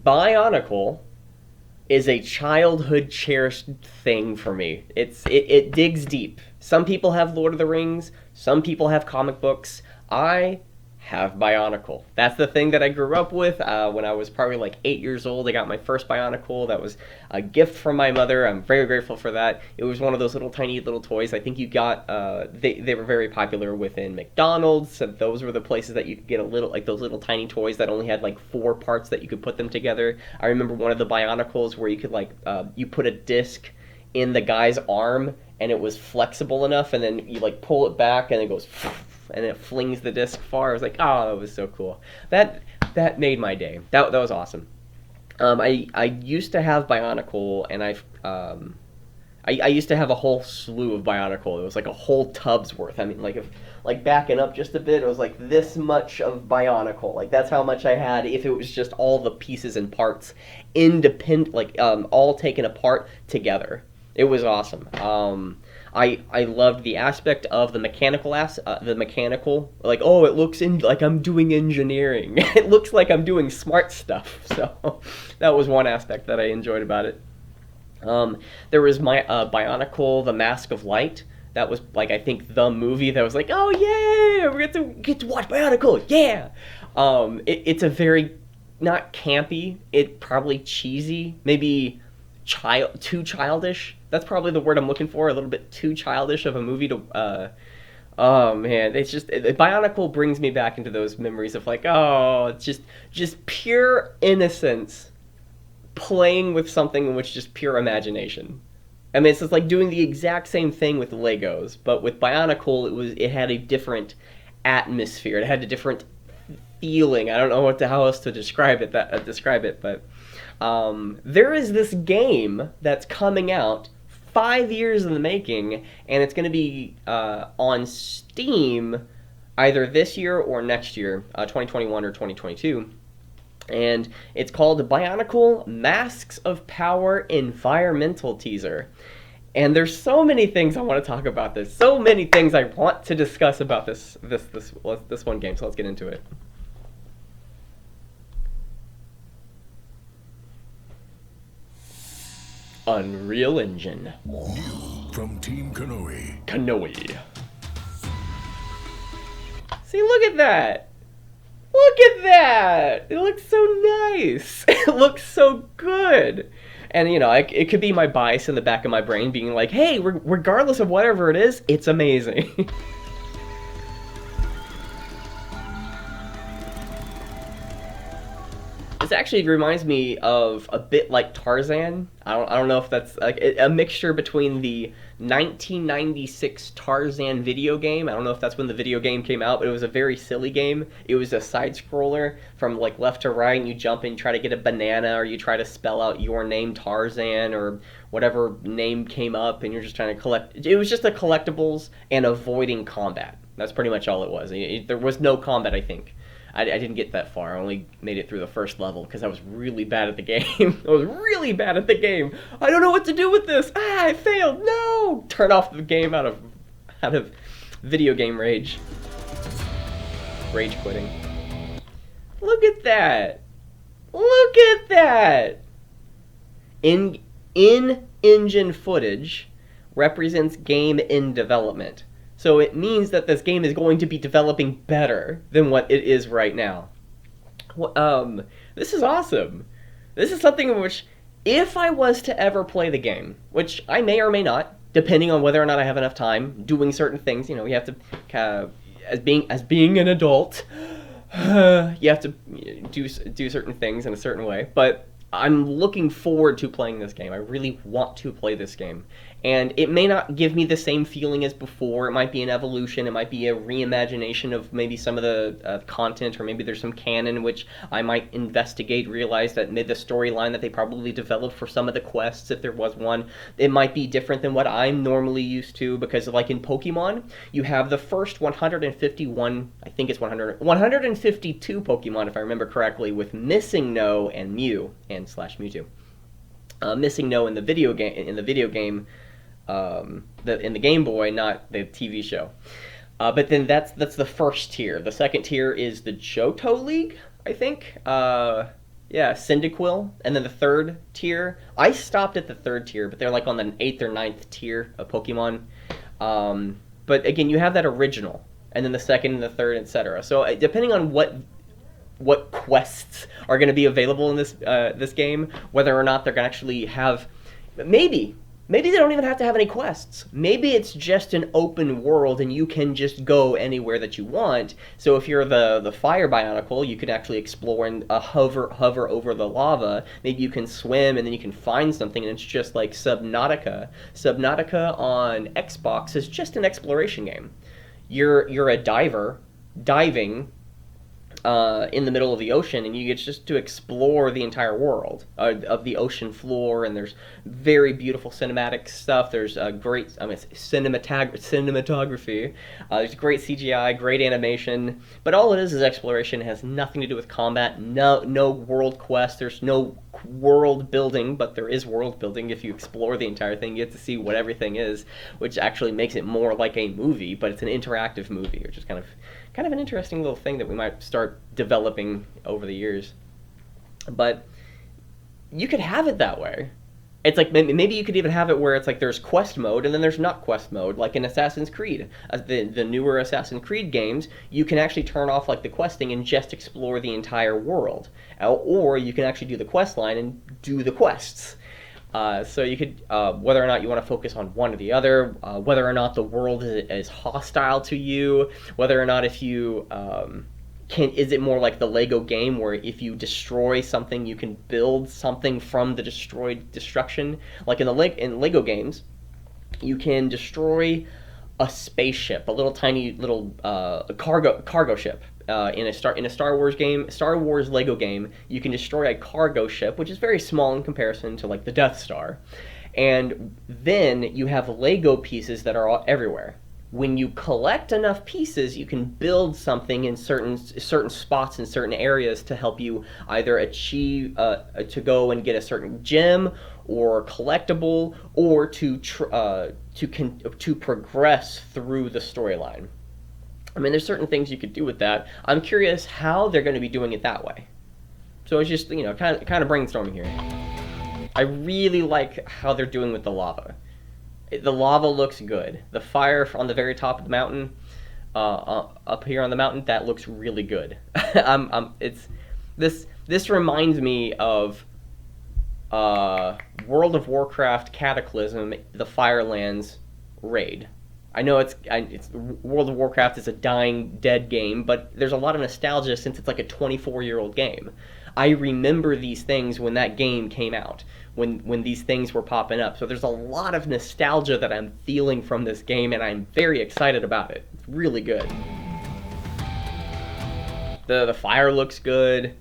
Bionicle is a childhood cherished thing for me. It digs deep. Some people have Lord of the Rings, some people have comic books. I have Bionicle. That's the thing that I grew up with. When I was probably like 8 years old, I got my first Bionicle. That was a gift from my mother. I'm very grateful for that. It was one of those little tiny little toys. I think you got. They were very popular within McDonald's. So those were the places that you could get a little like those little tiny toys that only had like 4 parts that you could put them together. I remember one of the Bionicles where you could you put a disc in the guy's arm and it was flexible enough, and then you like pull it back and it goes. And it flings the disc far. I was like, oh, that was so cool. That made my day. That was awesome. I used to have Bionicle, and I used to have a whole slew of Bionicle. It was like a whole tub's worth. I mean, like backing up just a bit, it was like this much of Bionicle. Like that's how much I had if it was just all the pieces and parts independent, all taken apart together. It was awesome. I loved the aspect of the mechanical like, oh, it looks like I'm doing engineering. It looks like I'm doing smart stuff. So that was one aspect that I enjoyed about it. There was my Bionicle, The Mask of Light. That was like I think the movie that was like, oh yeah, we get to watch Bionicle, yeah. It's a very not campy, it probably cheesy, maybe too childish. That's probably the word I'm looking for. A little bit too childish of a movie to. Oh man, it's just Bionicle brings me back into those memories of like, oh, it's just pure innocence, playing with something in which just pure imagination. I mean, it's just like doing the exact same thing with Legos, but with Bionicle, it had a different atmosphere. It had a different feeling. I don't know how else to describe it. But there is this game that's coming out, 5 years in the making, and it's going to be on Steam either this year or next year, 2021 or 2022. And it's called Bionicle Masks of Power Environmental Teaser. And there's so many things I want to talk about this. So many things I want to discuss about this one game. So let's get into it. Unreal Engine. New from Team Kanoe. Kanoe. See, look at that. Look at that. It looks so nice. It looks so good. And, you know, it could be my bias in the back of my brain being like, hey, regardless of whatever it is, it's amazing. This actually reminds me of a bit like Tarzan. I don't know if that's like a mixture between the 1996 Tarzan video game. I don't know if that's when the video game came out, but it was a very silly game. It was a side scroller from like left to right, and you jump and try to get a banana, or you try to spell out your name, Tarzan, or whatever name came up, and you're just trying to collect. It was just a collectibles and avoiding combat. That's pretty much all it was. There was no combat, I think. I didn't get that far. I only made it through the first level because I was really bad at the game. I was really bad at the game. I don't know what to do with this. I failed. No! Turn off the game out of video game rage. Rage quitting. Look at that. Look at that. In-engine footage represents game in development. So it means that this game is going to be developing better than what it is right now. This is awesome. This is something in which, if I was to ever play the game, which I may or may not, depending on whether or not I have enough time, doing certain things, you know, you have to, as being an adult, you have to do certain things in a certain way. But I'm looking forward to playing this game. I really want to play this game. And it may not give me the same feeling as before. It might be an evolution. It might be a reimagination of maybe some of the content, or maybe there's some canon which I might investigate, realize that the storyline that they probably developed for some of the quests, if there was one, it might be different than what I'm normally used to, because like in Pokemon, you have the first 151, I think it's 152 Pokemon, if I remember correctly, with Missing No and Mew and / Mewtwo. Missing No in the video game, in the Game Boy, not the TV show. But then that's the first tier. The second tier is the Johto League, I think. Yeah, Cyndaquil, and then the third tier. I stopped at the third tier, but they're like on the eighth or ninth tier of Pokemon. But again, you have that original, and then the second and the third, etc. So depending on what quests are going to be available in this game, whether or not they're going to actually have, maybe they don't even have to have any quests. Maybe it's just an open world and you can just go anywhere that you want. So if you're the fire Bionicle, you can actually explore and hover over the lava. Maybe you can swim and then you can find something, and it's just like Subnautica. Subnautica on Xbox is just an exploration game. You're a diver diving in the middle of the ocean, and you get just to explore the entire world of the ocean floor. And there's very beautiful cinematic stuff. There's great, cinematography. There's great CGI, great animation. But all it is exploration. It has nothing to do with combat. No world quest. There's no world building, but there is world building. If you explore the entire thing, you get to see what everything is, which actually makes it more like a movie. But it's an interactive movie, which is kind of an interesting little thing that we might start developing over the years. But you could have it that way. It's like maybe you could even have it where it's like there's quest mode and then there's not quest mode, like in Assassin's Creed. The newer Assassin's Creed games, you can actually turn off like the questing and just explore the entire world. Or you can actually do the quest line and do the quests. So you could, whether or not you want to focus on one or the other, whether or not the world is hostile to you, whether or not if you is it more like the Lego game where if you destroy something, you can build something from the destruction? Like in Lego games, you can destroy a spaceship, a little tiny little cargo ship. In a Star Wars Lego game, you can destroy a cargo ship, which is very small in comparison to like the Death Star, and then you have Lego pieces that are everywhere. When you collect enough pieces, you can build something in certain spots in certain areas to help you either achieve to go and get a certain gem or collectible, or to progress through the storyline. I mean, there's certain things you could do with that. I'm curious how they're going to be doing it that way. So it's just, kind of brainstorming here. I really like how they're doing with the lava. The lava looks good. The fire on the very top of the mountain, up here on the mountain, that looks really good. This reminds me of World of Warcraft Cataclysm, the Firelands raid. I know it's World of Warcraft is a dying, dead game, but there's a lot of nostalgia since it's like a 24-year-old game. I remember these things when that game came out, when these things were popping up. So there's a lot of nostalgia that I'm feeling from this game, and I'm very excited about it. It's really good. The fire looks good.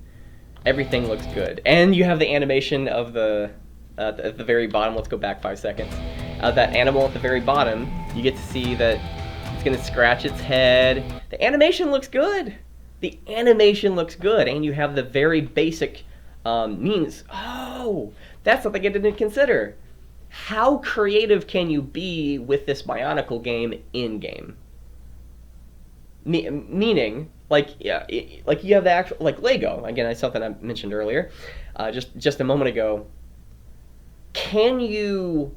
Everything looks good. And you have the animation of at the very bottom. Let's go back 5 seconds. That animal at the very bottom, you get to see that it's going to scratch its head. The animation looks good. And you have the very basic means. Oh, that's something I didn't consider. How creative can you be with this Bionicle game in-game? Meaning, like you have the actual, like Lego. Again, that's something I mentioned earlier, just a moment ago. Can you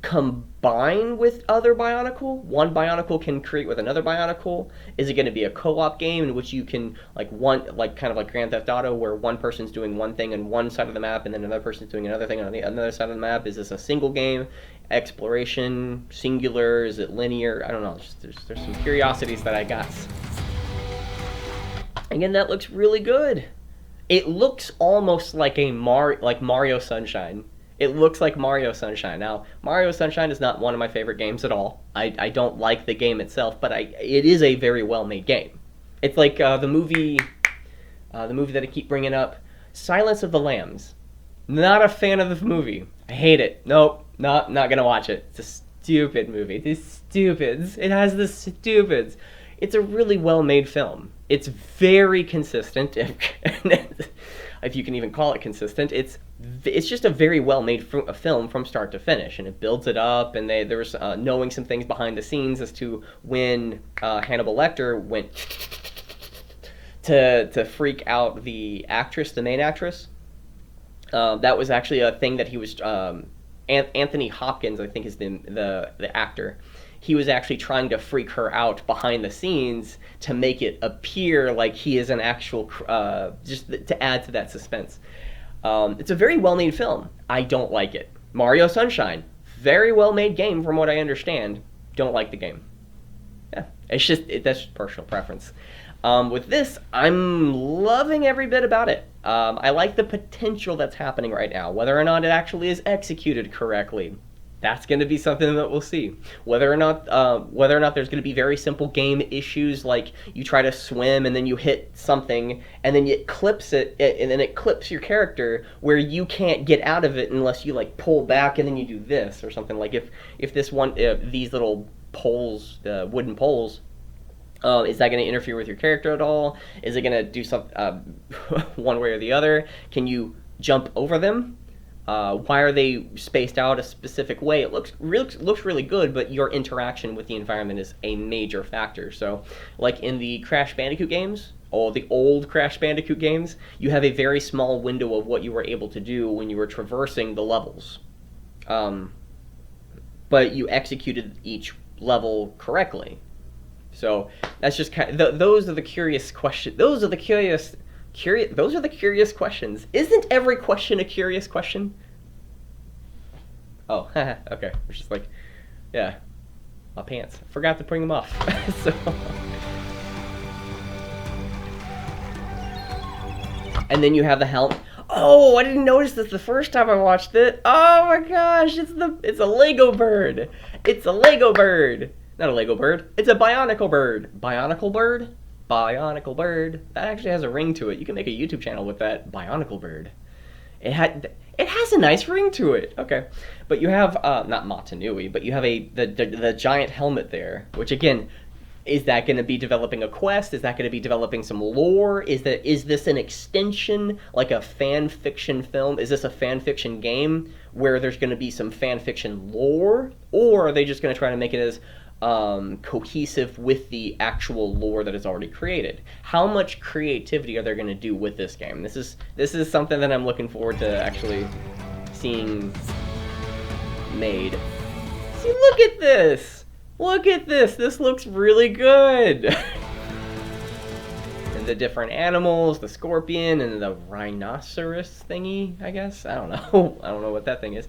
combine with other Bionicle? One Bionicle can create with another Bionicle? Is it going to be a co-op game in which you can, kind of like Grand Theft Auto, where one person's doing one thing on one side of the map and then another person's doing another thing on the other side of the map? Is this a single game, exploration, singular? Is it linear? I don't know. There's some curiosities that I got. Again, that looks really good. It looks almost like Mario Sunshine. It looks like Mario Sunshine. Now, Mario Sunshine is not one of my favorite games at all. I don't like the game itself, but it is a very well-made game. It's like the movie that I keep bringing up, Silence of the Lambs. Not a fan of the movie. I hate it. Nope, not gonna watch it. It's a stupid movie. These stupids. It has the stupids. It's a really well-made film. It's very consistent, if you can even call it consistent. It's just a very well-made film from start to finish, and it builds it up. And there was knowing some things behind the scenes as to when Hannibal Lecter went to freak out the main actress. That was actually a thing that he was Anthony Hopkins, I think is the actor. He was actually trying to freak her out behind the scenes to make it appear like he is an actual, just to add to that suspense. It's a very well made film. I don't like it. Mario Sunshine, very well made game from what I understand. Don't like the game. Yeah, that's just personal preference. With this, I'm loving every bit about it. I like the potential that's happening right now. Whether or not it actually is executed correctly, that's going to be something that we'll see. Whether or not there's going to be very simple game issues, like you try to swim and then you hit something and then it clips and then it clips your character where you can't get out of it unless you like pull back and then you do this or something. Like if these little poles, wooden poles. Is that going to interfere with your character at all? Is it going to do something one way or the other? Can you jump over them? Why are they spaced out a specific way? It looks really good, but your interaction with the environment is a major factor. So, like in the Crash Bandicoot games, or the old Crash Bandicoot games, you have a very small window of what you were able to do when you were traversing the levels. But you executed each level correctly. So that's just those are the curious questions. Those are the curious questions. Isn't every question a curious question? Oh, okay. It's just like, yeah, my pants. I forgot to bring them off. So, and then you have the helmet. Oh, I didn't notice this the first time I watched it. Oh my gosh, it's a Lego bird. It's a Lego bird. Not a Lego bird. It's a Bionicle bird. Bionicle bird? Bionicle bird. That actually has a ring to it. You can make a YouTube channel with that Bionicle bird. It has a nice ring to it. Okay. But you have, not Motunui, but you have the giant helmet there, which again, is that going to be developing a quest? Is that going to be developing some lore? Is this an extension, like a fan fiction film? Is this a fan fiction game where there's going to be some fan fiction lore? Or are they just going to try to make it as cohesive with the actual lore that is already created? How much creativity are they going to do with this game? This is something that I'm looking forward to actually seeing made. See, look at this! Look at this! This looks really good! And the different animals, the scorpion and the rhinoceros thingy, I guess? I don't know. I don't know what that thing is.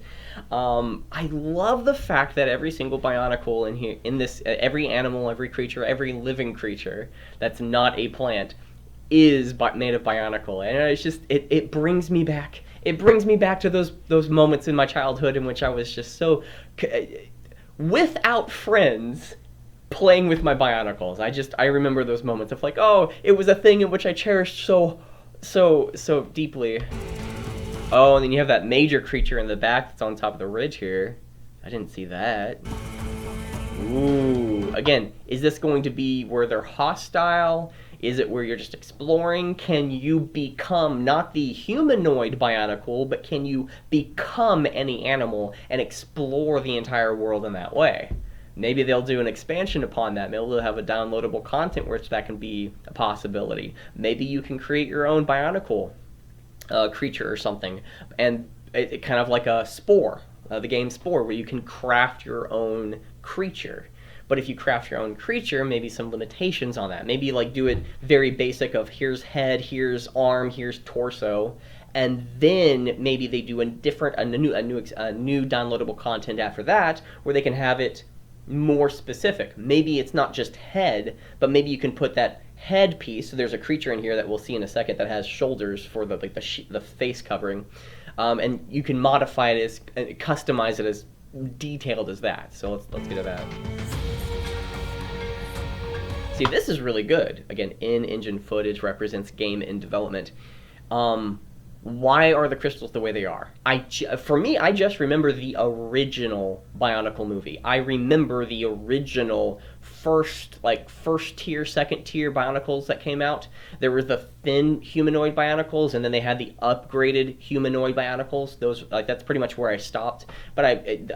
I love the fact that every single Bionicle in this, every animal, every creature, every living creature that's not a plant is made of Bionicle. And it's just, it brings me back. It brings me back to those moments in my childhood in which I was just so, without friends, playing with my Bionicles. I remember those moments of like, oh, it was a thing in which I cherished so deeply. Oh, and then you have that major creature in the back that's on top of the ridge here. I didn't see that. Ooh. Again, is this going to be where they're hostile? Is it where you're just exploring? Can you become not the humanoid Bionicle, but can you become any animal and explore the entire world in that way? Maybe they'll do an expansion upon that. Maybe they'll have a downloadable content where that can be a possibility. Maybe you can create your own Bionicle creature or something, and it kind of like a Spore, the game Spore, where you can craft your own creature. But if you craft your own creature, maybe some limitations on that. Maybe like do it very basic of here's head, here's arm, here's torso, and then maybe they do a new downloadable content after that where they can have it more specific. Maybe it's not just head, but maybe you can put that head piece. So there's a creature in here that we'll see in a second that has shoulders for the face covering, and you can modify it as customize it as detailed as that. So let's get to that. See, this is really good. Again, in-engine footage represents game in development. Why are the crystals the way they are? For me, I just remember the original Bionicle movie. I remember the original first tier, second tier Bionicles that came out. There were the thin humanoid Bionicles, and then they had the upgraded humanoid Bionicles. Those, that's pretty much where I stopped. But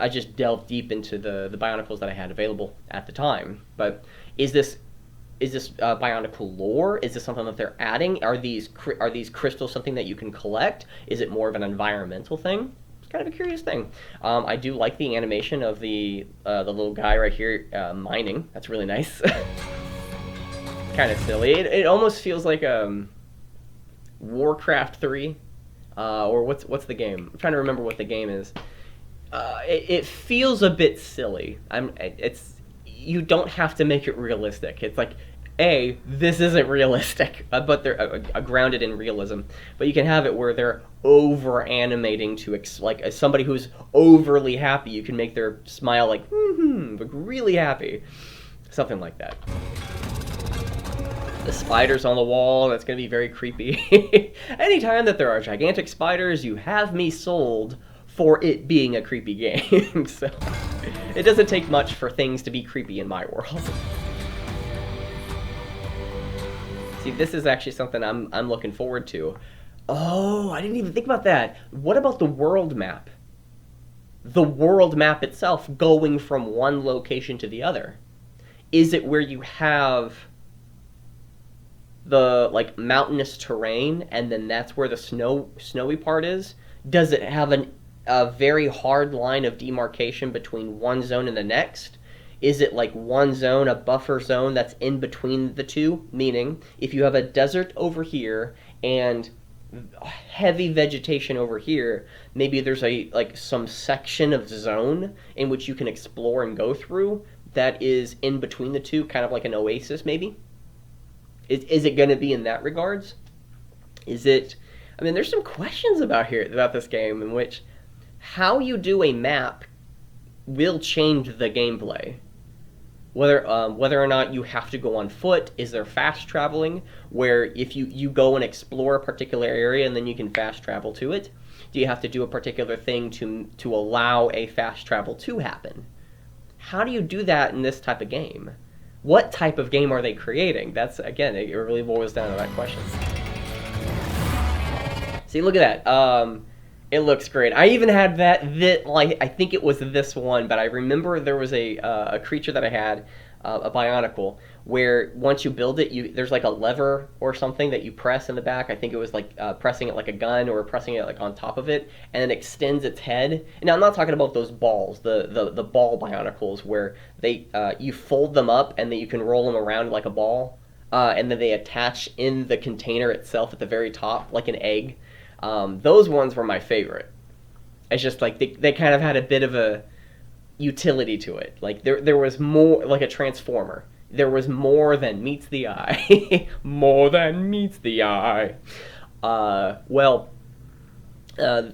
I just delved deep into the Bionicles that I had available at the time. But is this is this Bionicle lore? Is this something that they're adding? Are these crystals something that you can collect? Is it more of an environmental thing? It's kind of a curious thing. I do like the animation of the little guy right here mining. That's really nice. Kind of silly. It almost feels like Warcraft 3, or what's the game? I'm trying to remember what the game is. It feels a bit silly. You don't have to make it realistic. It's like, this isn't realistic, but they're grounded in realism. But you can have it where they're over animating to like as somebody who's overly happy. You can make their smile like look really happy, something like that. The spiders on the wall, that's going to be very creepy. Anytime that there are gigantic spiders, you have me sold for it being a creepy game. So it doesn't take much for things to be creepy in my world. See, this is actually something I'm looking forward to. Oh, I didn't even think about that. What about the world map? The world map itself going from one location to the other. Is it where you have the like mountainous terrain and then that's where the snowy part is? Does it have a very hard line of demarcation between one zone and the next? Is it like one zone, a buffer zone that's in between the two? Meaning, if you have a desert over here and heavy vegetation over here, maybe there's some section of zone in which you can explore and go through that is in between the two, kind of like an oasis maybe? Is it going to be in that regards? Is it... I mean, there's some questions about this game in which how you do a map will change the gameplay. Whether or not you have to go on foot, is there fast traveling, where if you go and explore a particular area and then you can fast travel to it? Do you have to do a particular thing to allow a fast travel to happen? How do you do that in this type of game? What type of game are they creating? That's, again, it really boils down to that question. See, look at that. It looks great. I even had I think it was this one, but I remember there was a creature that I had, a Bionicle, where once you build it, there's like a lever or something that you press in the back. I think it was like pressing it like a gun or pressing it like on top of it, and it extends its head. And now I'm not talking about those balls, the ball Bionicles, where you fold them up and then you can roll them around like a ball, and then they attach in the container itself at the very top like an egg. Those ones were my favorite. It's just like they kind of had a bit of a utility to it. Like there was more, like a transformer. There was more than meets the eye. More than meets the eye. I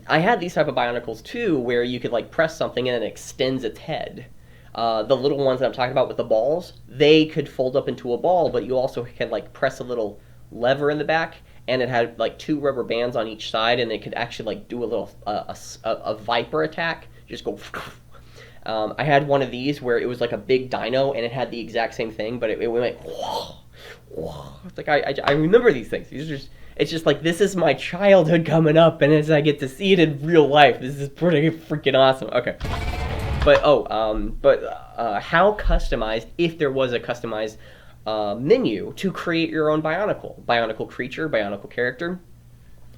had these type of Bionicles too, where you could like press something and it extends its head. The little ones that I'm talking about with the balls, they could fold up into a ball, but you also can like press a little lever in the back, and it had like 2 rubber bands on each side, and it could actually like do a little a viper attack. Just go. I had one of these where it was like a big dino, and it had the exact same thing, but it went whoa, whoa. It's like I remember these things. It's just like, this is my childhood coming up, and as I get to see it in real life, this is pretty freaking awesome. Okay. But how customized, if there was a customized menu to create your own Bionicle creature, Bionicle character?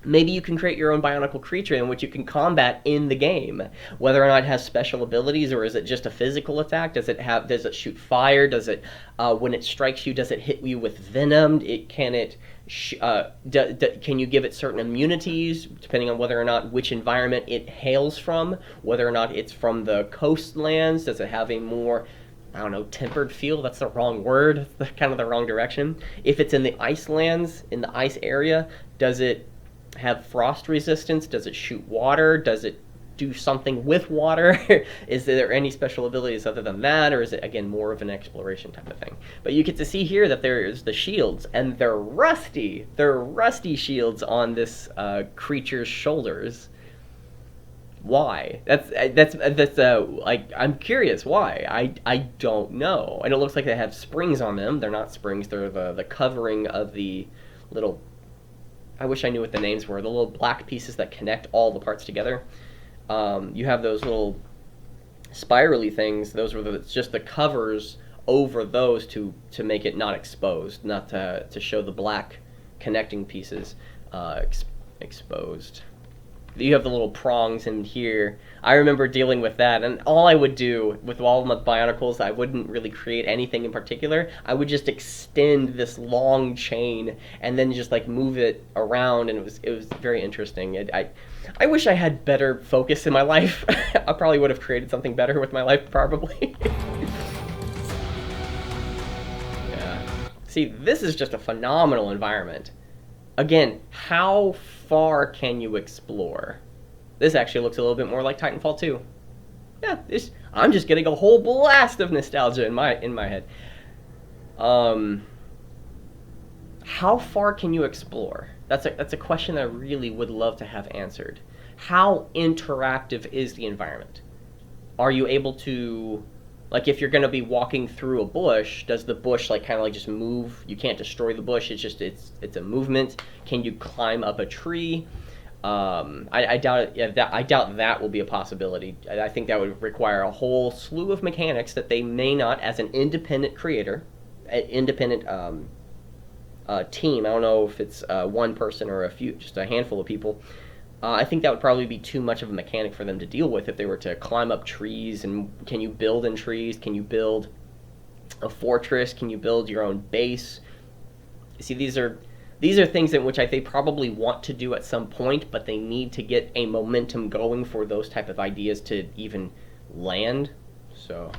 Maybe you can create your own Bionicle creature in which you can combat in the game. Whether or not it has special abilities, or is it just a physical attack? Does it shoot fire? Does it, when it strikes you, does it hit you with venom? Can you give it certain immunities, depending on whether or not which environment it hails from? Whether or not it's from the coastlands? Does it have a more, I don't know, tempered feel? That's the wrong word. That's kind of the wrong direction. If it's in the ice lands, in the ice area, does it have frost resistance? Does it shoot water? Does it do something with water? Is there any special abilities other than that, or is it, again, more of an exploration type of thing? But you get to see here that there's the shields, and they're rusty. They're rusty shields on this creature's shoulders. Why? That's like, I'm curious why. I don't know. And it looks like they have springs on them. They're not springs. They're the covering of the little, I wish I knew what the names were, the little black pieces that connect all the parts together. You have those little spirally things. Those were just the covers over those to make it not exposed, not to show the black connecting pieces exposed. You have the little prongs in here. I remember dealing with that, and all I would do with all of my Bionicles, I wouldn't really create anything in particular. I would just extend this long chain and then just like move it around, and it was very interesting. I wish I had better focus in my life. I probably would have created something better with my life, probably. Yeah. See, this is just a phenomenal environment. Again, how far can you explore? This actually looks a little bit more like Titanfall 2. Yeah, I'm just getting a whole blast of nostalgia in my head. How far can you explore? That's a question I really would love to have answered. How interactive is the environment? Are you able to, like, if you're going to be walking through a bush, does the bush like kind of like just move? You can't destroy the bush. It's just it's a movement. Can you climb up a tree? I doubt it. Yeah, I doubt that will be a possibility. I think that would require a whole slew of mechanics that they may not, as an independent creator, an independent team. I don't know if it's one person or just a handful of people. I think that would probably be too much of a mechanic for them to deal with if they were to climb up trees. And can you build in trees? Can you build a fortress? Can you build your own base? See, these are things in which they probably want to do at some point, but they need to get a momentum going for those type of ideas to even land. So,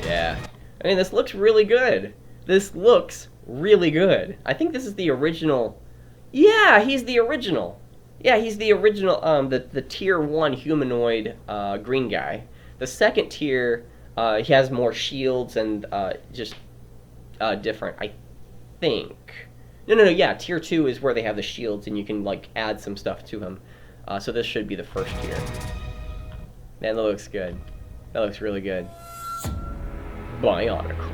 yeah. I mean, this looks really good. This looks really good. I think this is the original. Yeah, he's the original. Yeah, he's the original, the tier 1 humanoid green guy. The second tier, he has more shields and just different, I think. No, yeah, tier 2 is where they have the shields and you can, like, add some stuff to him. So this should be the first tier. Man, that looks good. That looks really good. Bionicle.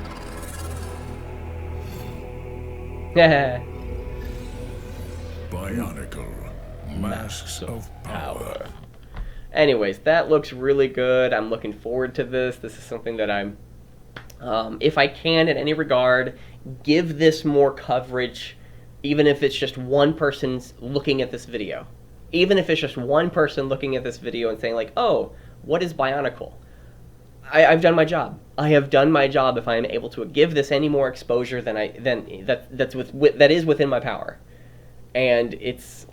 Yeah. Bionicle, Masks of Power. Anyways, that looks really good. I'm looking forward to this. This is something that I'm, if I can in any regard, give this more coverage, even if it's just one person's looking at this video. Even if it's just one person looking at this video and saying like, oh, what is Bionicle? I've done my job. I have done my job if I am able to give this any more exposure than that is within my power. And it's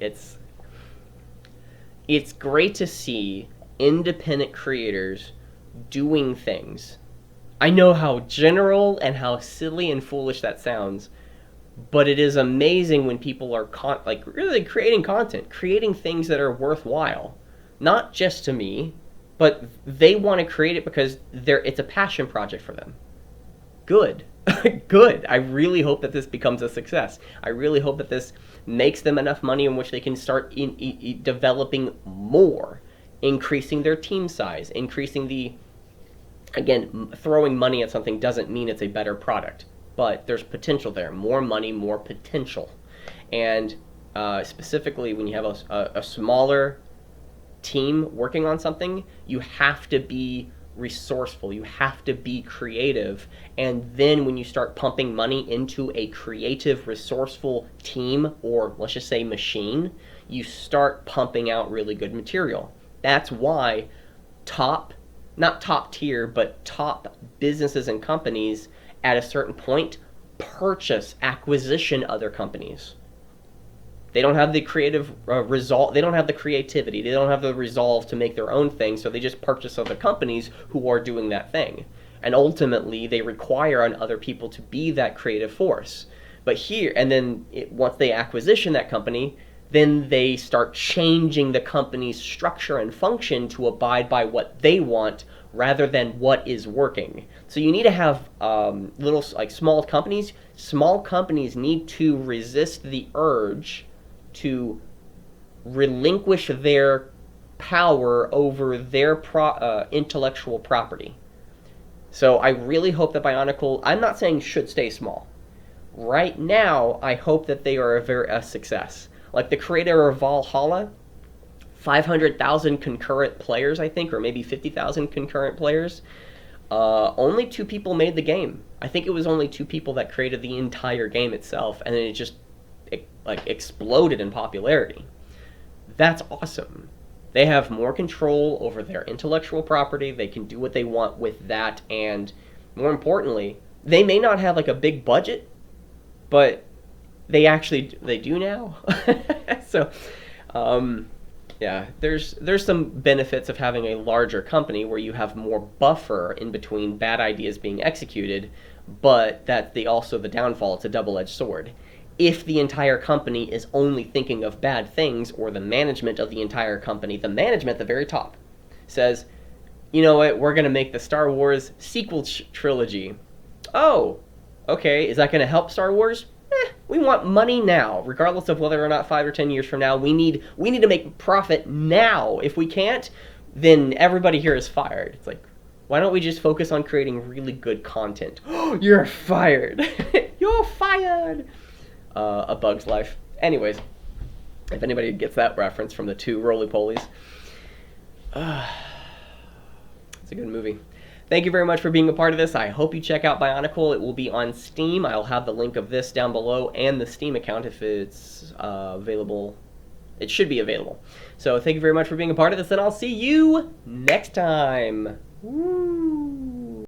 great to see independent creators doing things. I know how general and how silly and foolish that sounds, but it is amazing when people are really creating content, creating things that are worthwhile, not just to me, but they want to create it because it's a passion project for them. Good. Good. I really hope that this becomes a success. I really hope that this makes them enough money in which they can start developing more, increasing their team size, again, throwing money at something doesn't mean it's a better product, but there's potential there. More money, more potential. And specifically when you have a smaller team working on something, you have to be resourceful, you have to be creative, and then when you start pumping money into a creative, resourceful team, or let's just say machine, you start pumping out really good material. That's why not top tier, but top businesses and companies at a certain point acquisition other companies. They don't have the creative resolve. They don't have the creativity. They don't have the resolve to make their own thing, so they just purchase other companies who are doing that thing. And ultimately, they require on other people to be that creative force. But here, and then once they acquisition that company, then they start changing the company's structure and function to abide by what they want rather than what is working. So you need to have little, like, small companies. Small companies need to resist the urge to relinquish their power over their intellectual property. So I really hope that Bionicle, I'm not saying should stay small. Right now, I hope that they are a success. Like the creator of Valhalla, 500,000 concurrent players, I think, or maybe 50,000 concurrent players. Only 2 people made the game. I think it was only 2 people that created the entire game itself, and then it just exploded in popularity. That's awesome. They have more control over their intellectual property. They can do what they want with that, and more importantly, they may not have like a big budget, but they do now. So, yeah, there's some benefits of having a larger company where you have more buffer in between bad ideas being executed, but that also the downfall. It's a double-edged sword. If the entire company is only thinking of bad things, or the management of the entire company, the management at the very top, says, you know what, we're going to make the Star Wars sequel trilogy. Oh, okay, is that going to help Star Wars? We want money now, regardless of whether or not 5 or 10 years from now. We need to make profit now. If we can't, then everybody here is fired. It's like, why don't we just focus on creating really good content? You're fired. You're fired. A Bug's Life. Anyways, if anybody gets that reference from the 2 roly-polies, it's a good movie. Thank you very much for being a part of this. I hope you check out Bionicle. It will be on Steam. I'll have the link of this down below and the Steam account if it's available. It should be available. So thank you very much for being a part of this, and I'll see you next time. Woo!